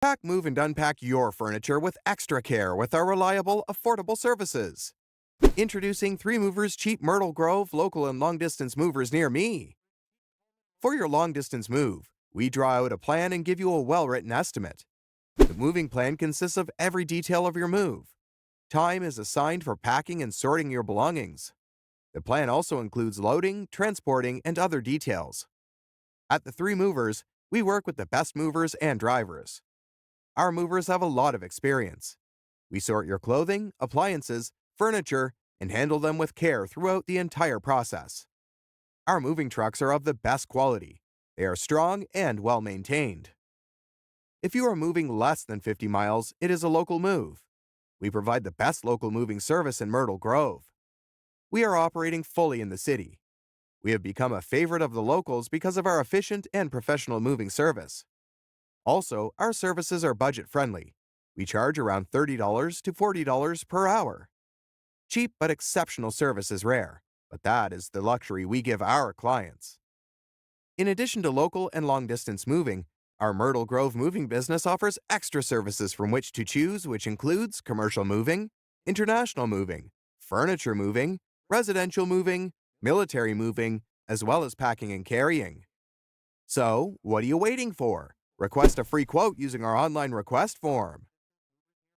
Pack, move, and unpack your furniture with extra care with our reliable, affordable services. Introducing 3 Movers Cheap Myrtle Grove local and long distance movers near me. For your long distance move, we draw out a plan and give you a well written estimate. The moving plan consists of every detail of your move. Time is assigned for packing and sorting your belongings. The plan also includes loading, transporting, and other details. At the 3 Movers, we work with the best movers and drivers. Our movers have a lot of experience. We sort your clothing, appliances, furniture, and handle them with care throughout the entire process. Our moving trucks are of the best quality. They are strong and well maintained. If you are moving less than 50 miles, it is a local move. We provide the best local moving service in Myrtle Grove. We are operating fully in the city. We have become a favorite of the locals because of our efficient and professional moving service. Also, our services are budget-friendly. We charge around $30 to $40 per hour. Cheap but exceptional service is rare, but that is the luxury we give our clients. In addition to local and long-distance moving, our Myrtle Grove moving business offers extra services from which to choose, which includes commercial moving, international moving, furniture moving, residential moving, military moving, as well as packing and carrying. So, what are you waiting for? Request a free quote using our online request form.